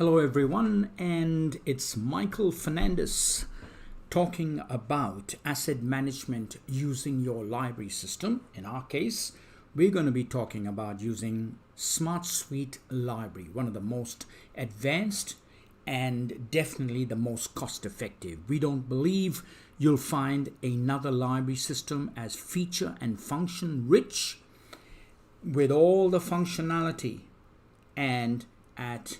Hello everyone, and it's Michael Fernandez talking about asset management using your library system. In our case, we're going to be talking about using Smart Suite Library, one of the most advanced and definitely the most cost effective. We don't believe you'll find another library system as feature and function rich with all the functionality and at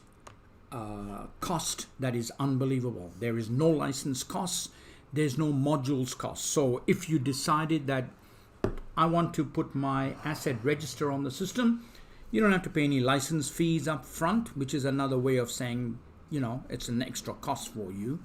cost that is unbelievable. There is no license costs, there's no modules cost. So if you decided that I want to put my asset register on the system, you don't have to pay any license fees up front, which is another way of saying, it's an extra cost for you.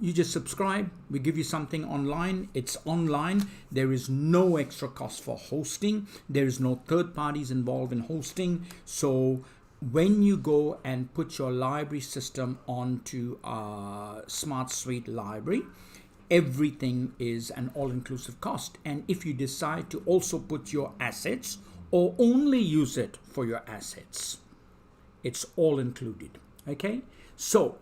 You just subscribe, we give you something online, it's online, there is no extra cost for hosting, there is no third parties involved in hosting. So when you go and put your library system onto Smart Suite Library, everything is an all-inclusive cost. And if you decide to also put your assets or only use it for your assets, it's all included. Okay, so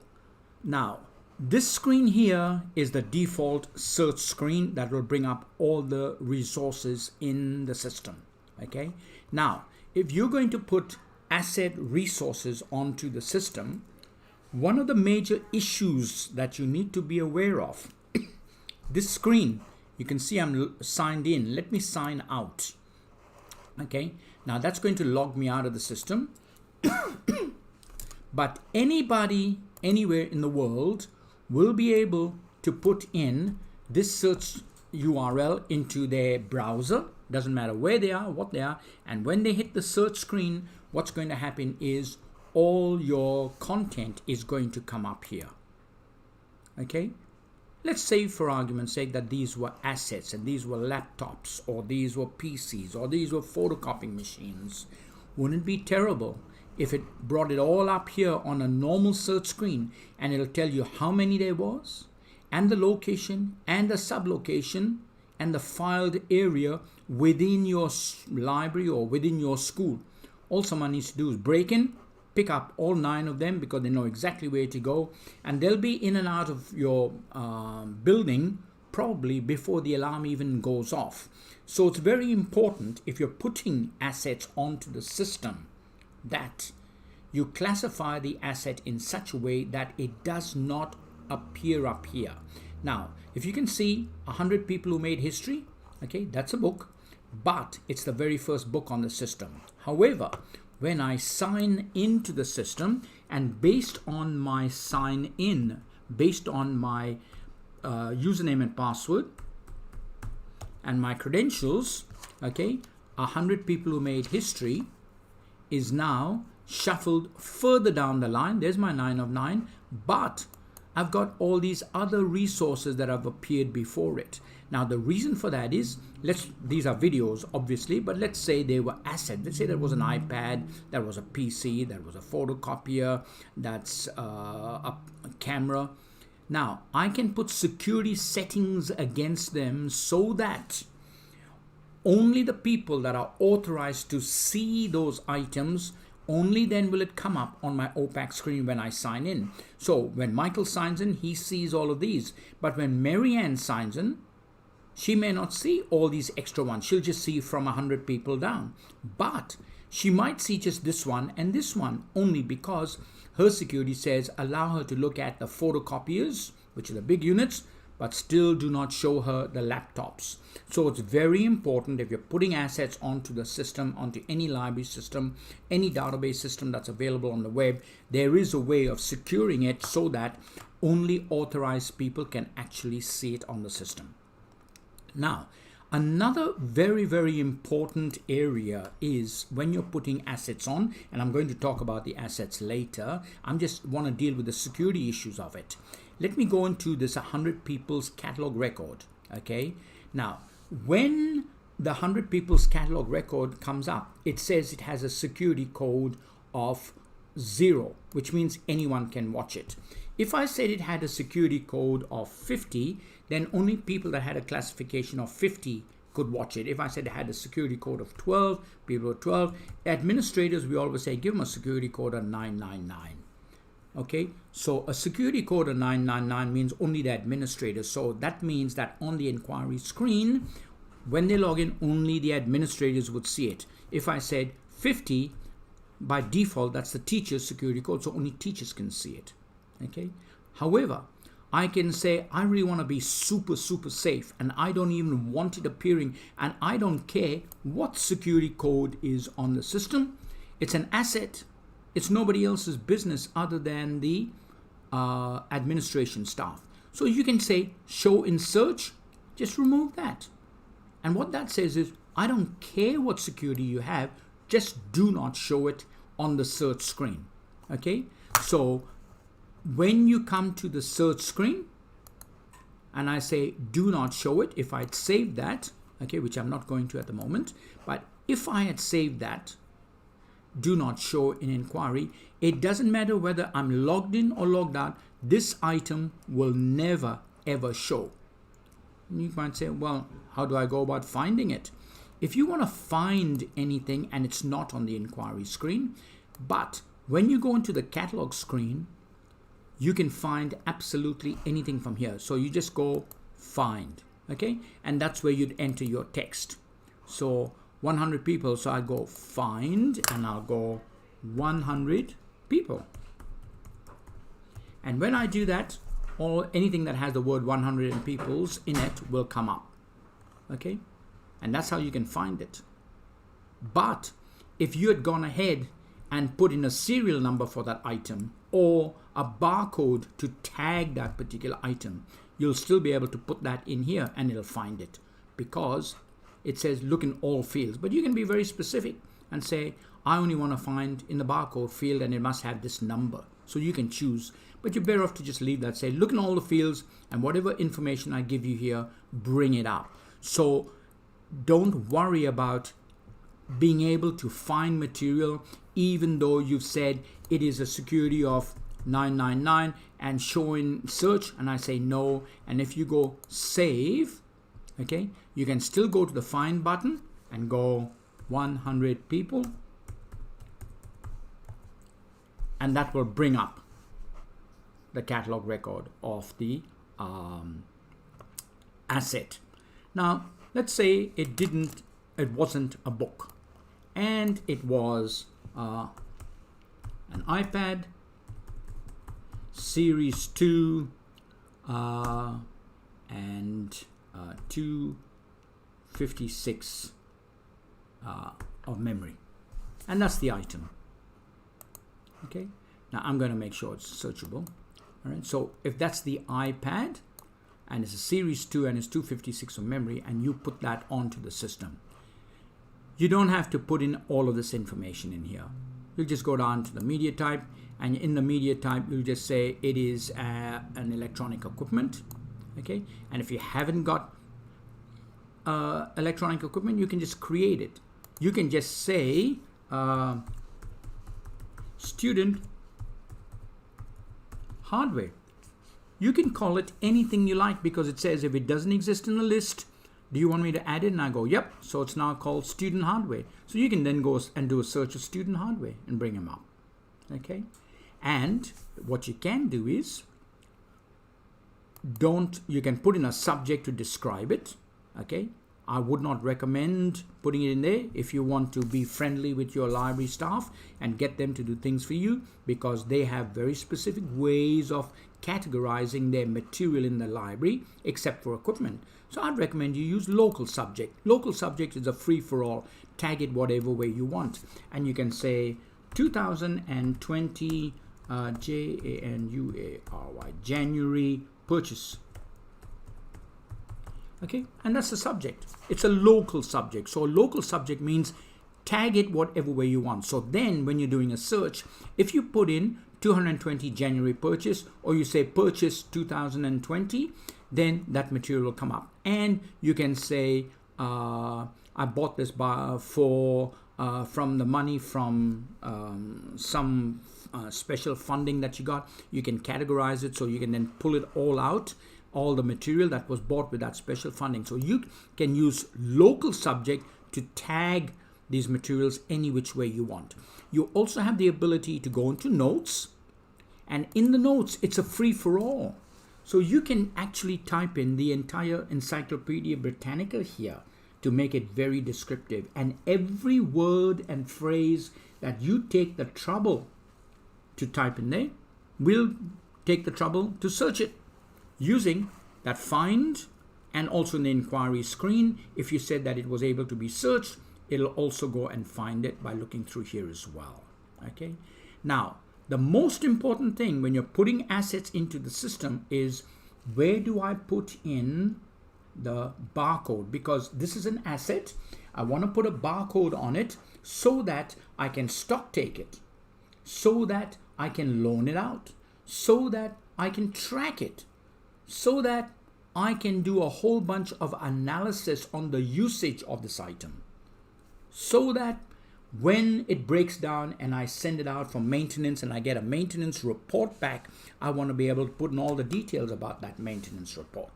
now this screen here is the default search screen that will bring up all the resources in the system. Okay, now if you're going to put asset resources onto the system, one of the major issues that you need to be aware of, this screen, you can see I'm signed in. Let me sign out. Okay, now that's going to log me out of the system. But anybody anywhere in the world will be able to put in this search URL into their browser. Doesn't matter where they are, what they are, and when they hit the search screen, what's going to happen is all your content is going to come up here. Okay, let's say for argument's sake that these were assets and these were laptops or these were PCs or these were photocopying machines. Wouldn't it be terrible if it brought it all up here on a normal search screen and it'll tell you how many there was and the location and the sublocation and the filed area within your library or within your school. All someone needs to do is break in, pick up all 9 of them because they know exactly where to go, and they'll be in and out of your building probably before the alarm even goes off. So it's very important, if you're putting assets onto the system, that you classify the asset in such a way that it does not appear up here. Now, if you can see 100 people who made history, okay, that's a book, but it's the very first book on the system. However, when I sign into the system and based on my sign in, based on my username and password and my credentials, okay, 100 people who made history is now shuffled further down the line. There's my 9 of 9, but I've got all these other resources that have appeared before it. Now the reason for that is, these are videos obviously, but let's say they were assets. Let's say there was an iPad, that was a PC, that was a photocopier, that's a camera. Now I can put security settings against them so that only the people that are authorized to see those items, only then will it come up on my OPAC screen when I sign in. So when Michael signs in, he sees all of these. But when Marianne signs in, she may not see all these extra ones. She'll just see from 100 people down. But she might see just this one and this one, only because her security says allow her to look at the photocopiers, which are the big units, but still do not show her the laptops. So it's very important, if you're putting assets onto the system, onto any library system, any database system that's available on the web, there is a way of securing it so that only authorized people can actually see it on the system. Now, another very, very important area is when you're putting assets on, and I'm going to talk about the assets later, I just want to deal with the security issues of it. Let me go into this 100 people's catalog record. Okay, now when the 100 people's catalog record comes up, it says it has a security code of 0, which means anyone can watch it. If I said it had a security code of 50, then only people that had a classification of 50 could watch it. If I said it had a security code of 12, people were 12. Administrators, we always say, give them a security code of 999. Okay, so a security code of 999 means only the administrator. So that means that on the inquiry screen, when they log in, only the administrators would see it. If I said 50, by default, that's the teacher's security code, so only teachers can see it. Okay. However, I can say I really want to be super safe, and I don't even want it appearing, and I don't care what security code is on the system. It's an asset. It's nobody else's business other than the administration staff. So you can say show in search, just remove that. And what that says is, I don't care what security you have, just do not show it on the search screen. Okay, so when you come to the search screen and I say do not show it, if I'd saved that, okay, which I'm not going to at the moment, but if I had saved that, do not show in inquiry, it doesn't matter whether I'm logged in or logged out, this item will never ever show. And you might say, well, how do I go about finding it? If you want to find anything and it's not on the inquiry screen, but when you go into the catalog screen, you can find absolutely anything from here. So you just go find, okay? And that's where you'd enter your text. So 100 people, so I go find and I'll go 100 people. And when I do that, anything that has the word 100 peoples in it will come up, okay? And that's how you can find it. But if you had gone ahead and put in a serial number for that item or a barcode to tag that particular item, you'll still be able to put that in here and it'll find it, because it says look in all fields. But you can be very specific and say, I only want to find in the barcode field and it must have this number. So you can choose, but you're better off to just leave that, say look in all the fields and whatever information I give you here, bring it out. So don't worry about being able to find material even though you've said it is a security of 999 and show in search, and I say no. And if you go save, okay, you can still go to the find button and go 100 people, and that will bring up the catalog record of the asset. Now let's say it wasn't a book and it was an iPad Series 2 and 256 of memory, and that's the item. Okay, now I'm going to make sure it's searchable. All right, so if that's the iPad and it's a Series 2 and it's 256 of memory, and you put that onto the system, you don't have to put in all of this information in here. You'll just go down to the media type, and in the media type you'll just say it is an electronic equipment. Okay, and if you haven't got electronic equipment, you can just create it. You can just say student hardware. You can call it anything you like, because it says if it doesn't exist in the list, do you want me to add it? And I go, yep. So it's now called student hardware. So you can then go and do a search of student hardware and bring them up. Okay. And what you can do is, you can put in a subject to describe it. Okay. I would not recommend putting it in there if you want to be friendly with your library staff and get them to do things for you, because they have very specific ways of categorizing their material in the library, except for equipment. So I'd recommend you use local subject. Local subject is a free-for-all. Tag it whatever way you want. And you can say 2020 January, January purchase. Okay, and that's the subject. It's a local subject. So a local subject means tag it whatever way you want. So then when you're doing a search, if you put in 220 January purchase, or you say purchase 2020, then that material will come up. And you can say, I bought this from the money from some special funding that you got. You can categorize it, so you can then pull it all out, all the material that was bought with that special funding. So you can use local subject to tag these materials any which way you want. You also have the ability to go into notes And in the notes, it's a free-for-all. So you can actually type in the entire Encyclopedia Britannica here to make it very descriptive. And every word and phrase that you take the trouble to type in there, we'll take the trouble to search it using that find, and also in the inquiry screen. If you said that it was able to be searched, it'll also go and find it by looking through here as well. Okay. Now, the most important thing when you're putting assets into the system is, where do I put in the barcode? Because this is an asset. I want to put a barcode on it so that I can stock take it, so that I can loan it out, so that I can track it, so that I can do a whole bunch of analysis on the usage of this item, so that when it breaks down and I send it out for maintenance and I get a maintenance report back, I want to be able to put in all the details about that maintenance report.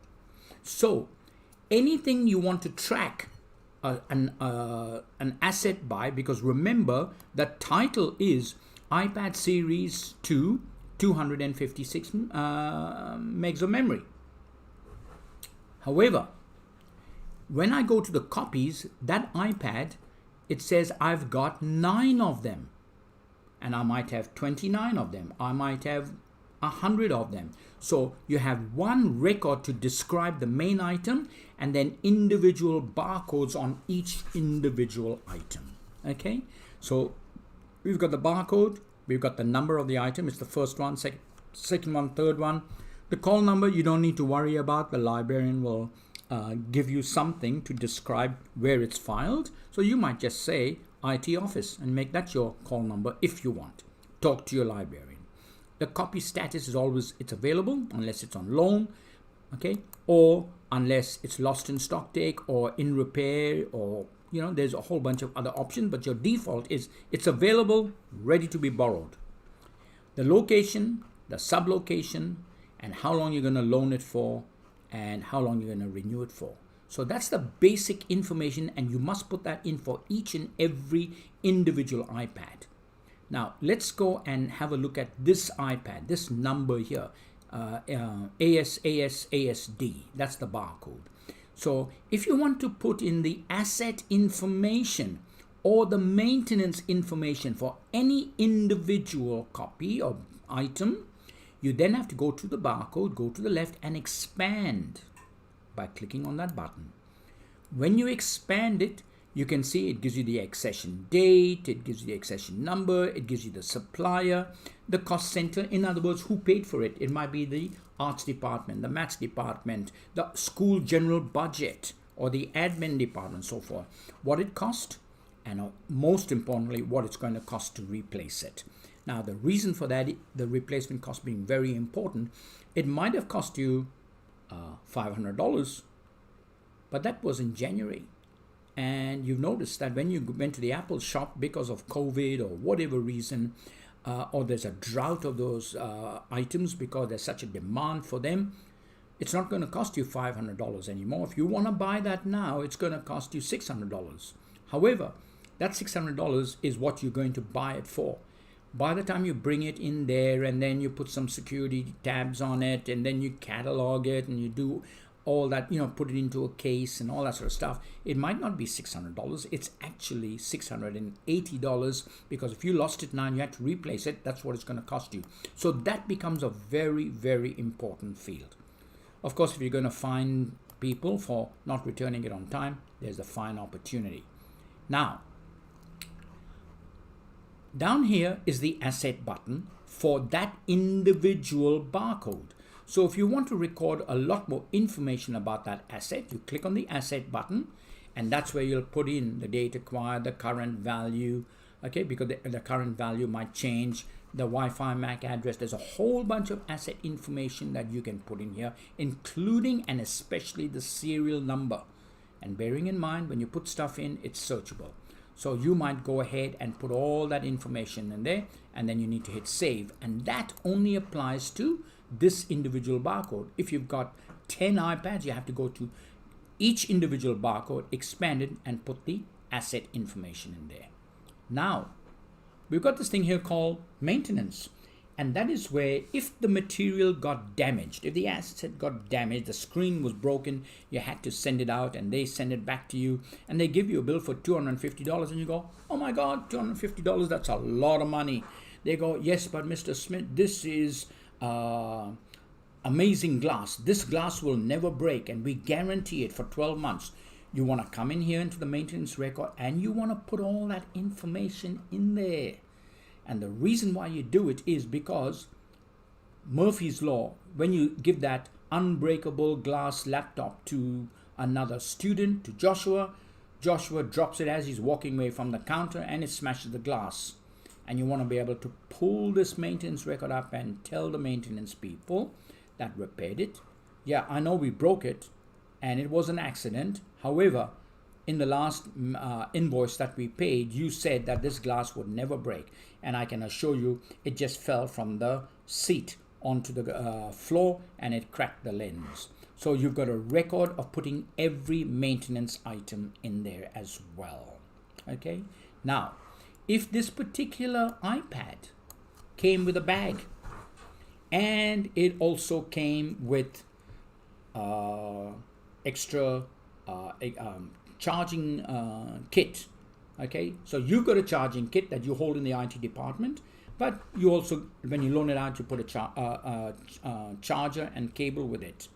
So anything you want to track an asset by, because remember the title is iPad Series 2 256 megs of memory. However, when I go to the copies, that iPad, it says I've got 9 of them, and I might have 29 of them. I might have 100 of them. So you have one record to describe the main item and then individual barcodes on each individual item. Okay, so we've got the barcode, we've got the number of the item, it's the first one, second one, third one. The call number you don't need to worry about. The librarian will give you something to describe where it's filed. So you might just say IT office and make that your call number if you want. Talk to your librarian. The copy status is always, it's available unless it's on loan, okay, or unless it's lost in stock take or in repair, or there's a whole bunch of other options, but your default is it's available, ready to be borrowed. The location, the sublocation, and how long you're going to loan it for, and how long you're going to renew it for. So that's the basic information, and you must put that in for each and every individual iPad. Now let's go and have a look at this iPad, this number here, ASD, that's the barcode. So if you want to put in the asset information or the maintenance information for any individual copy or item, you then have to go to the barcode, go to the left and expand by clicking on that button. When you expand it, you can see it gives you the accession date, it gives you the accession number, it gives you the supplier, the cost center, in other words, who paid for it. It might be the arts department, the maths department, the school general budget, or the admin department, so forth. What it cost, and most importantly, what it's going to cost to replace it. Now, the reason for that, the replacement cost being very important, it might have cost you $500, but that was in January. And you've noticed that when you went to the Apple shop because of COVID or whatever reason, or there's a drought of those items because there's such a demand for them, it's not going to cost you $500 anymore. If you want to buy that now, it's going to cost you $600. However, that $600 is what you're going to buy it for. By the time you bring it in there and then you put some security tabs on it and then you catalog it and you do all that, put it into a case and all that sort of stuff, it might not be $600. It's actually $680, because if you lost it now and you had to replace it, that's what it's going to cost you. So that becomes a very, very important field. Of course, if you're going to fine people for not returning it on time, there's a fine opportunity. Now, down here is the asset button for that individual barcode. So if you want to record a lot more information about that asset, you click on the asset button, and that's where you'll put in the date acquired, the current value, okay, because the current value might change, the Wi-Fi MAC address. There's a whole bunch of asset information that you can put in here, including and especially the serial number. And bearing in mind, when you put stuff in, it's searchable. So you might go ahead and put all that information in there, and then you need to hit save. And that only applies to this individual barcode. If you've got 10 iPads, you have to go to each individual barcode, expand it, and put the asset information in there. Now, we've got this thing here called maintenance. And that is where, if the material got damaged, if the asset got damaged, the screen was broken, you had to send it out and they send it back to you and they give you a bill for $250 and you go, oh my God, $250, that's a lot of money. They go, yes, but Mr. Smith, this is amazing glass. This glass will never break and we guarantee it for 12 months. You want to come in here into the maintenance record and you want to put all that information in there. And the reason why you do it is because Murphy's Law, when you give that unbreakable glass laptop to another student, to Joshua, Joshua drops it as he's walking away from the counter and it smashes the glass. And you want to be able to pull this maintenance record up and tell the maintenance people that repaired it, yeah, I know we broke it and it was an accident. However, in the last invoice that we paid, you said that this glass would never break. And I can assure you, it just fell from the seat onto the floor and it cracked the lens. So you've got a record of putting every maintenance item in there as well. Okay. Now, if this particular iPad came with a bag and it also came with extra charging kit. Okay, so you've got a charging kit that you hold in the IT department, but you also, when you loan it out, you put a charger and cable with it,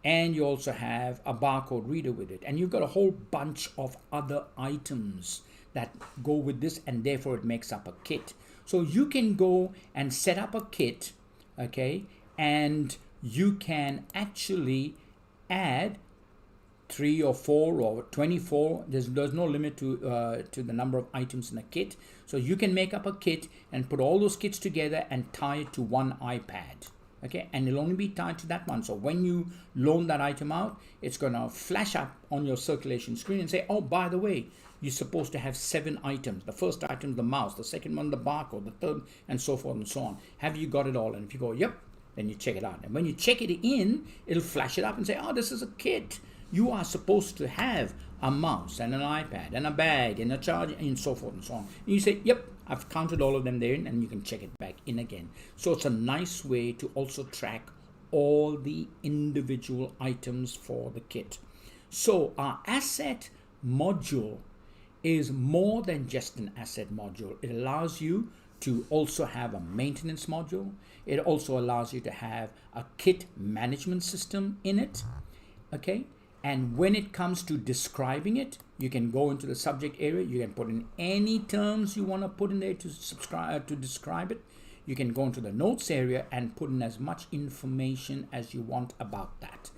and you also have a barcode reader with it, and you've got a whole bunch of other items that go with this, and therefore it makes up a kit. So you can go and set up a kit, okay, and you can actually add 3 or 4 or 24. There's no limit to the number of items in a kit. So you can make up a kit and put all those kits together and tie it to one iPad. Okay, and it'll only be tied to that one. So when you loan that item out, it's going to flash up on your circulation screen and say, oh, by the way, you're supposed to have 7 items. The first item is the mouse, the second one the barcode, the third, and so forth and so on. Have you got it all? And if you go, yep, then you check it out. And when you check it in, it'll flash it up and say, oh, this is a kit. You are supposed to have a mouse and an iPad and a bag and a charger and so forth and so on. And you say, yep, I've counted all of them there, and you can check it back in again. So it's a nice way to also track all the individual items for the kit. So our asset module is more than just an asset module. It allows you to also have a maintenance module. It also allows you to have a kit management system in it. Okay. And when it comes to describing it, you can go into the subject area. You can put in any terms you want to put in there to describe it. You can go into the notes area and put in as much information as you want about that.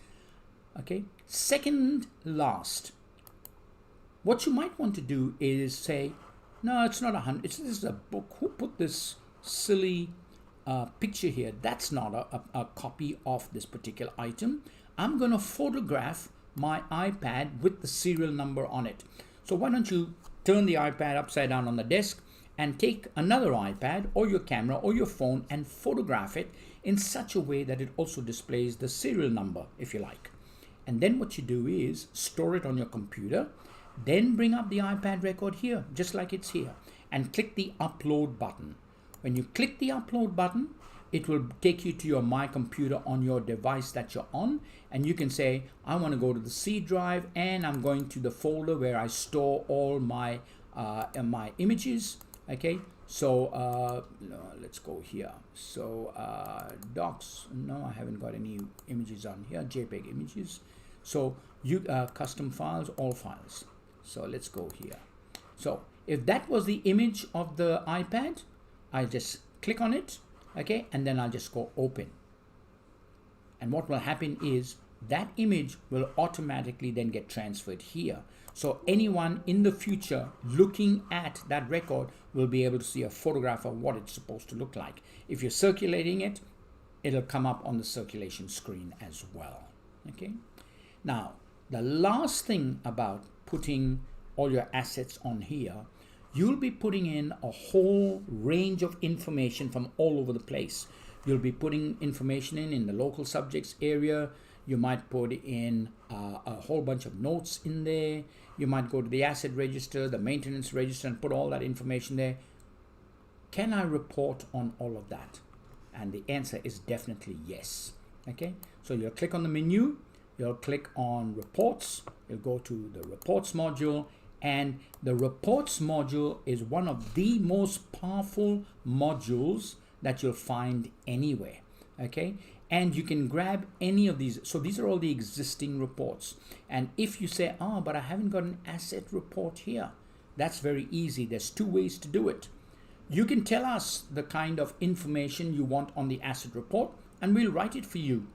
Okay. Second last, what you might want to do is say, no, it's not 100. This is a book. Who put this silly picture here? That's not a copy of this particular item. I'm going to photograph my iPad with the serial number on it. So why don't you turn the iPad upside down on the desk and take another iPad or your camera or your phone and photograph it in such a way that it also displays the serial number, if you like. And then what you do is store it on your computer, then bring up the iPad record here, just like it's here, and click the upload button. When you click the upload button, it will take you to your My Computer on your device that you're on, and you can say, I want to go to the C drive and I'm going to the folder where I store all my my images. Okay, so let's go here. So docs, no, I haven't got any images on here, JPEG images. So you custom files, all files. So let's go here. So if that was the image of the iPad, I just click on it. Okay, and then I'll just go open. And what will happen is that image will automatically then get transferred here. So anyone in the future looking at that record will be able to see a photograph of what it's supposed to look like. If you're circulating it, it'll come up on the circulation screen as well. Okay. Now, the last thing about putting all your assets on here, you'll be putting in a whole range of information from all over the place. You'll be putting information in the local subjects area. You might put in a whole bunch of notes in there. You might go to the asset register, the maintenance register, and put all that information there. Can I report on all of that? And the answer is definitely yes. Okay, so you'll click on the menu, you'll click on reports, you'll go to the reports module, and the reports module is one of the most powerful modules that you'll find anywhere. Okay, and you can grab any of these. So these are all the existing reports. And if you say, oh, but I haven't got an asset report here, that's very easy. There's two ways to do it. You can tell us the kind of information you want on the asset report, and we'll write it for you.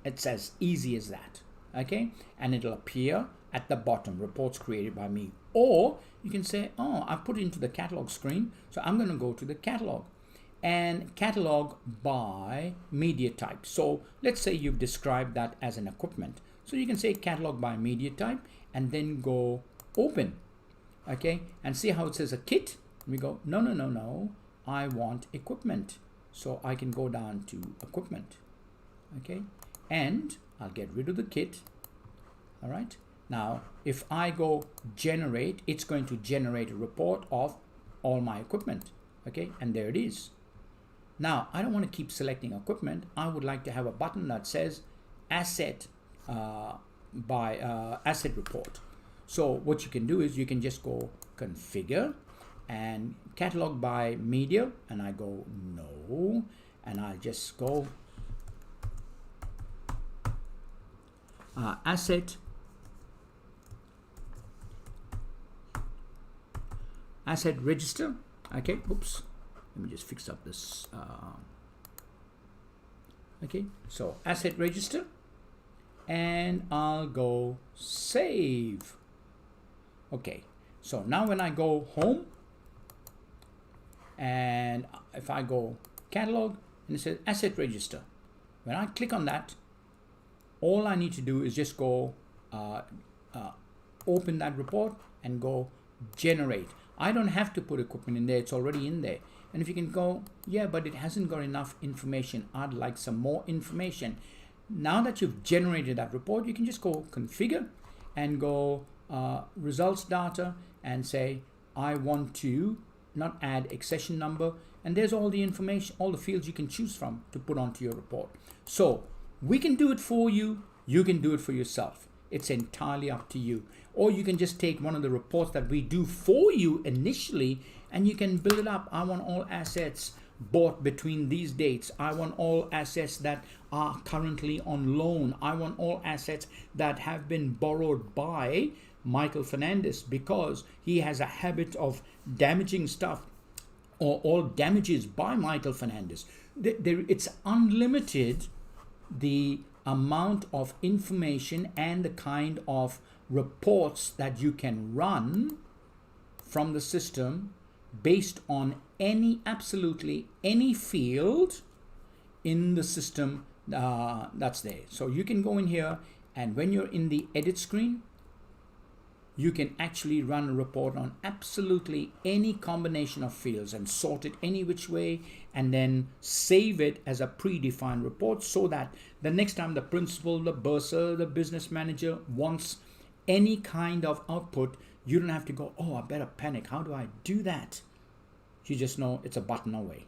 It's as easy as that. Okay, and it'll appear at the bottom, reports created by me. Or you can say, oh, I put it into the catalog screen, so I'm going to go to the catalog and catalog by media type. So let's say you've described that as an equipment. So you can say catalog by media type and then go open. Okay, and see how it says a kit. We go, no, no, no, no, I want equipment. So I can go down to equipment. Okay, and I'll get rid of the kit. All right, now if I go generate, it's going to generate a report of all my equipment. Okay, and there it is. Now I don't want to keep selecting equipment. I would like to have a button that says asset by asset report. So what you can do is you can just go configure and catalog by media, and I go no, and I'll just go asset register. Okay, oops, let me just fix up this. Okay, so asset register, and I'll go save. Okay, so now when I go home, and if I go catalog, and it says asset register, when I click on that, all I need to do is just go open that report and go generate. I don't have to put equipment in there, it's already in there. And if you can go, yeah, but it hasn't got enough information, I'd like some more information. Now that you've generated that report, you can just go configure and go results data and say, I want to not add accession number, and there's all the information, all the fields you can choose from to put onto your report. So we can do it for you, you can do it for yourself. It's entirely up to you. Or you can just take one of the reports that we do for you initially, and you can build it up. I want all assets bought between these dates. I want all assets that are currently on loan. I want all assets that have been borrowed by Michael Fernandez because he has a habit of damaging stuff, or all damages by Michael Fernandez. It's unlimited, the amount of information and the kind of reports that you can run from the system based on absolutely any field in the system that's there. So you can go in here, and when you're in the edit screen, you can actually run a report on absolutely any combination of fields and sort it any which way, and then save it as a predefined report so that the next time the principal, the bursar, the business manager wants any kind of output, you don't have to go, oh, I better panic. How do I do that? You just know it's a button away.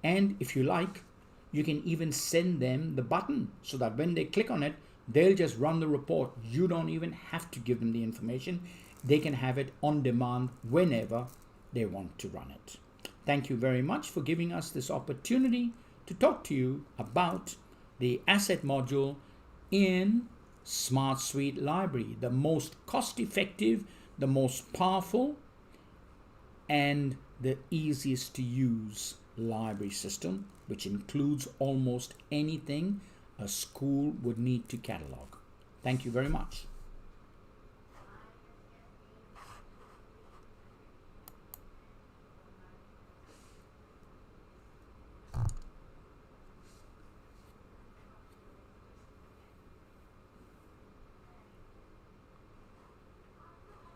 And if you like, you can even send them the button so that when they click on it, they'll just run the report. You don't even have to give them the information. They can have it on demand whenever they want to run it. Thank you very much for giving us this opportunity to talk to you about the asset module in Smart Suite Library, the most cost-effective, the most powerful, and the easiest to use library system, which includes almost anything a school would need to catalog. Thank you very much.